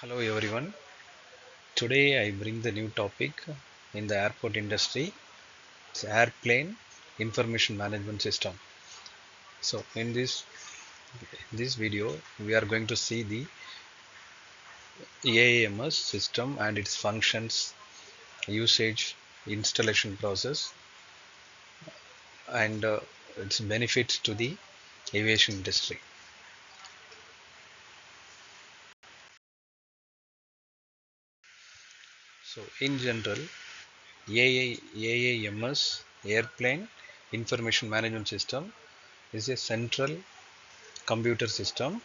Hello everyone. Today I bring the new topic in the airport industry. It's airplane information management system. So in this video we are going to see the AAMS system and its functions, usage, installation process and its benefits to the aviation industry. So in general, AAMS airplane information management system is a central computer system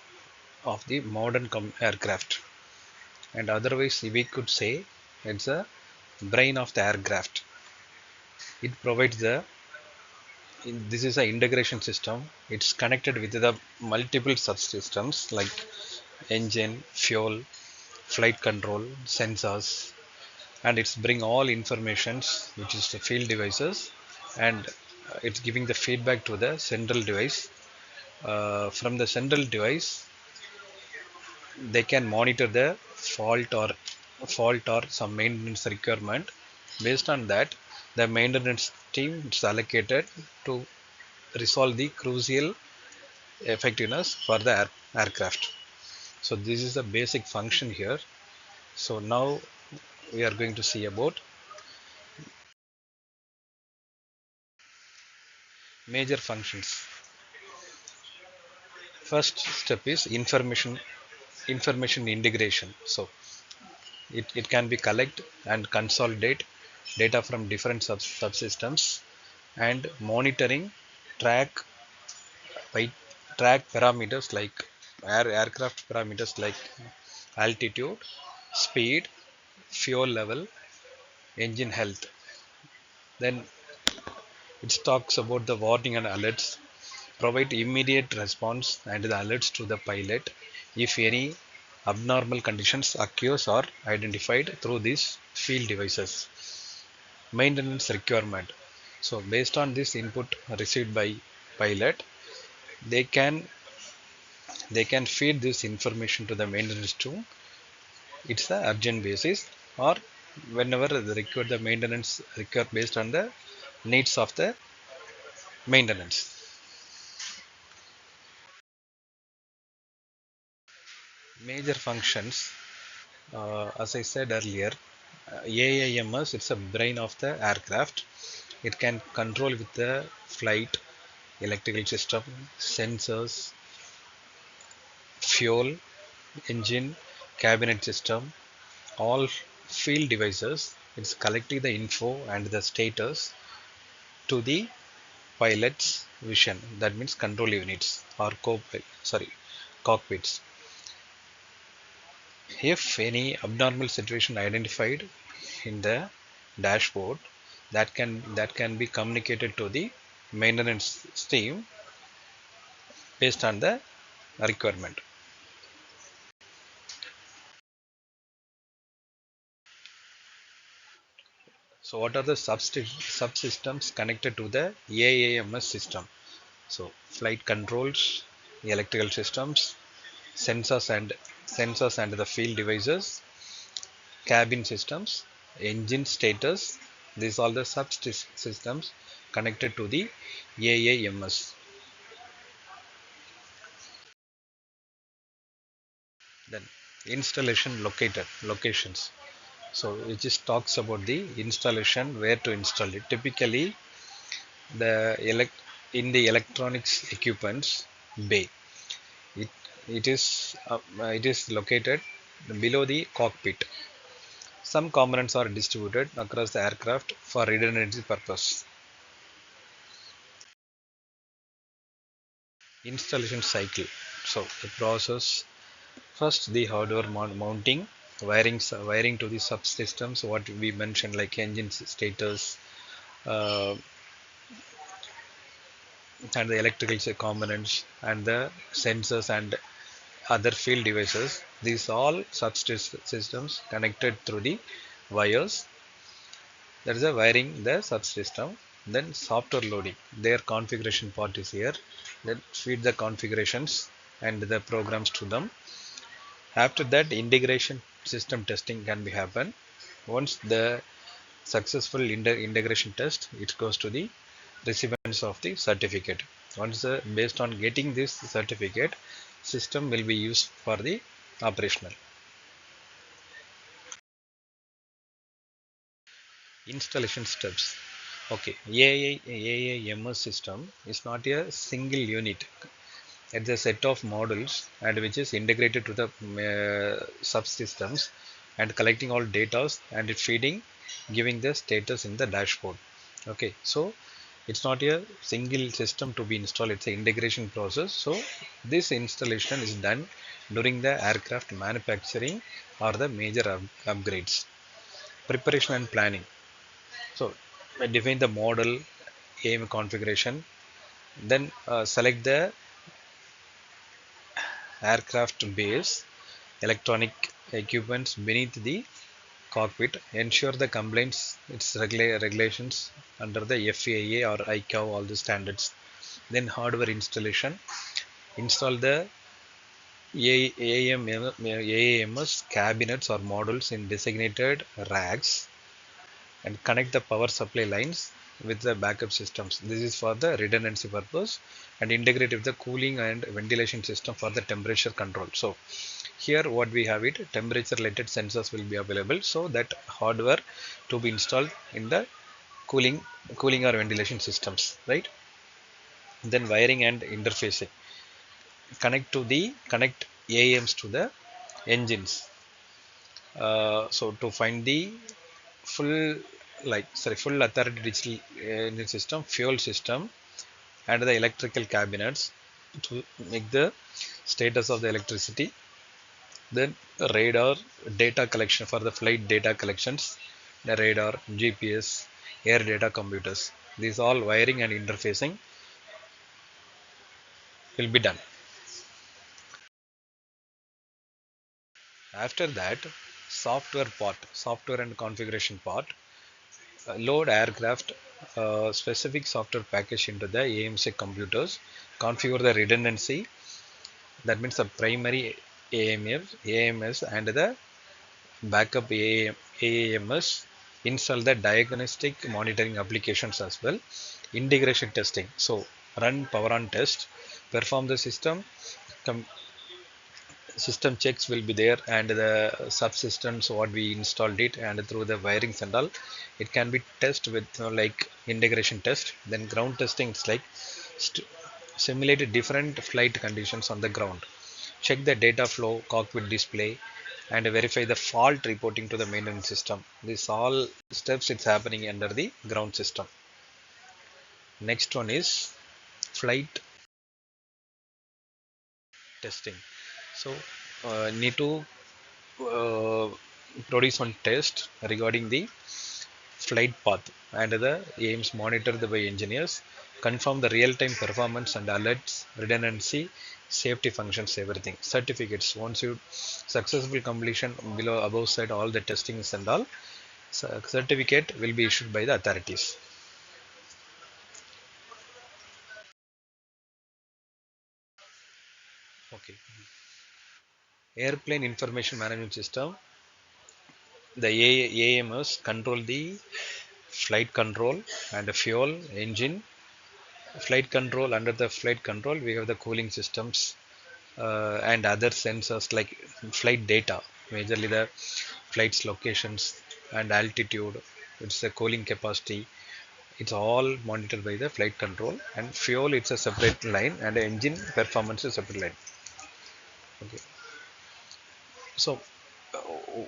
of the modern aircraft, and otherwise we could say it's a brain of the aircraft. It provides this is an integration system. It's connected with the multiple subsystems like engine, fuel, flight control, sensors, and it's bring all informations which is the field devices, and it's giving the feedback to the central device. From the central device they can monitor the fault or some maintenance requirement. Based on that, the maintenance team is allocated to resolve the crucial effectiveness for the aircraft. So this is the basic function here. So now we are going to see about major functions. First step is information integration. So it can be collect and consolidate data from different subsystems, and monitoring, track by track parameters like aircraft parameters like altitude, speed, fuel level, engine health. Then it talks about the warning and alerts, provide immediate response and the alerts to the pilot if any abnormal conditions occurs or identified through these field devices. Maintenance requirement. So based on this input received by pilot, they can they can feed this information to the maintenance tool. It's the urgent basis, or whenever they require the maintenance require based on the needs of the maintenance. Major functions, as I said earlier, AIMS, it's a brain of the aircraft. It can control with the flight, electrical system, sensors, fuel, engine, cabinet system, all field devices. It's collecting the info and the status to the pilot's vision. That means control units or cockpits. If any abnormal situation identified in the dashboard, that can be communicated to the maintenance team based on the requirement. So what are the subsystems connected to the AAMS system? So flight controls, electrical systems, sensors and the field devices, cabin systems, engine status. These are the subsystems connected to the AAMS. Then installation locations. So it just talks about the installation, where to install it. Typically, the in the electronics equipments bay, it it is located below the cockpit. Some components are distributed across the aircraft for redundancy purpose. Installation cycle. So the process, first the hardware mounting, wiring to the subsystems, what we mentioned like engine status, uh, and the electrical components and the sensors and other field devices. These all subsystems connected through the wires. There is a wiring the subsystem. Then software loading. Their configuration part is here. Then feed the configurations and the programs to them. After that, integration system testing can be happen. Once the successful integration test, it goes to the recipients of the certificate. Once based on getting this certificate, system will be used for the operational. Installation steps. Okay, AAMS system is not a single unit. It's a set of modules and which is integrated to the subsystems and collecting all data and it feeding, giving the status in the dashboard. Okay, so it's not a single system to be installed, it's an integration process. So this installation is done during the aircraft manufacturing or the major upgrades. Preparation and planning. So define the model, aim configuration, then select the aircraft base, electronic equipments beneath the cockpit, ensure the compliance its regulations under the FAA or ICAO, all the standards. Then hardware installation, install the AAMS cabinets or modules in designated racks and connect the power supply lines with the backup systems. This is for the redundancy purpose and integrate with the cooling and ventilation system for the temperature control. So here what we have it, temperature related sensors will be available, so that hardware to be installed in the cooling or ventilation systems, right? Then wiring and interfacing, connect AMs to the engines. So to find the full full authority digital engine system, fuel system and the electrical cabinets to make the status of the electricity. Then radar data collection for the flight data collections, the radar, GPS, air data computers. These all wiring and interfacing will be done. After that, software and configuration part, load aircraft specific software package into the AMC computers, configure the redundancy, that means the primary AMS and the backup AAMS, install the diagnostic monitoring applications as well, integration testing. So run power on test, perform the system checks will be there and the subsystems what we installed it and through the wirings and all, it can be tested with like integration test. Then ground testing, it's like simulate different flight conditions on the ground, check the data flow, cockpit display and verify the fault reporting to the maintenance system. This all steps it's happening under the ground system. Next one is flight testing. So need to uh, produce one test regarding the flight path and the aims monitored by engineers, confirm the real-time performance and alerts, redundancy, safety functions, everything. Certificates, once you successful completion below above side all the testings and all, certificate will be issued by the authorities. Okay. Airplane information management system, the AMS control the flight control and the fuel engine. Flight control, under the flight control we have the cooling systems and other sensors like flight data, majorly the flight's locations and altitude, it's the cooling capacity, it's all monitored by the flight control. And fuel, it's a separate line and engine performance is a separate line. Okay, so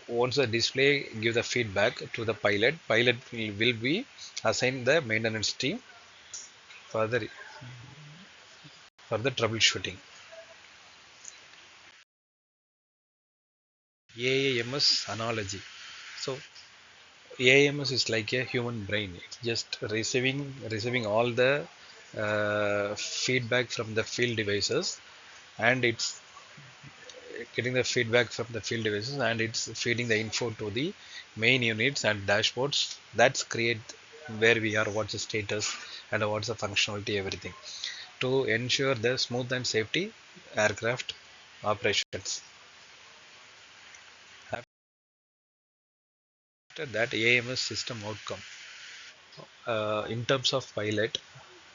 once the display give the feedback to the pilot will be assigned the maintenance team for the troubleshooting. AAMS analogy. So AMS is like a human brain. It's just receiving all the feedback from the field devices, and it's getting the feedback from the field devices, and it's feeding the info to the main units and dashboards. That's create where we are, what's the status, and what's the functionality, everything to ensure the smooth and safety aircraft operations. After that, AMS system outcome. In terms of pilot,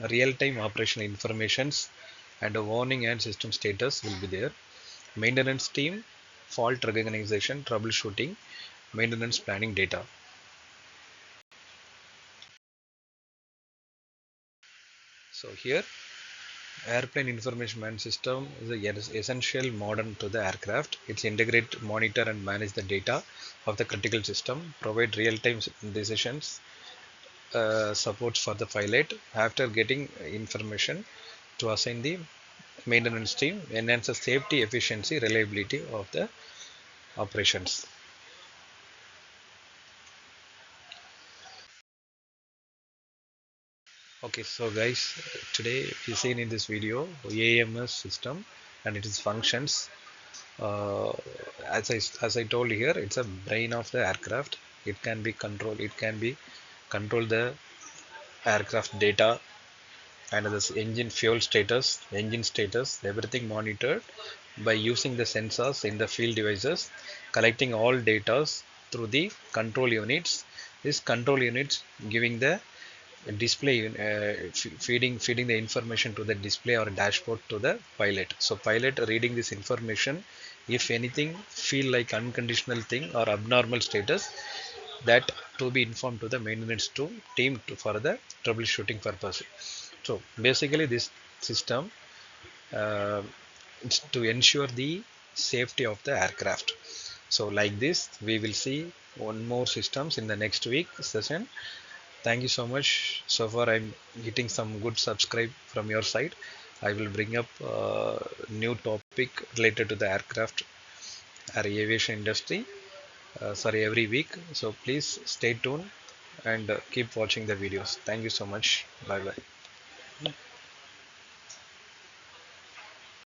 real-time operational informations and a warning and system status will be there. Maintenance team, fault recognition, troubleshooting, maintenance planning data. So here, airplane information management system is essential modern to the aircraft. It's integrate, monitor and manage the data of the critical system, provide real-time decisions, supports for the pilot after getting information to assign the maintenance team, enhance the safety, efficiency, reliability of the operations. Okay, so guys, today we seen in this video AMS system and its functions. Uh, as I told here, it's a brain of the aircraft. It can be control. It can be control the aircraft data and the engine fuel status, engine status, everything monitored by using the sensors in the field devices, collecting all data through the control units. These control units giving the display, feeding the information to the display or dashboard to the pilot. So pilot reading this information, if anything feel like unconditional thing or abnormal status, that to be informed to the maintenance team for the troubleshooting purpose. So basically this system uh, it's to ensure the safety of the aircraft. So like this we will see one more systems in the next week session. Thank you so much. So far, I'm getting some good subscribe from your side. I will bring up new topic related to the aircraft or aviation industry. Sorry, every week. So please stay tuned and keep watching the videos. Thank you so much. Bye bye.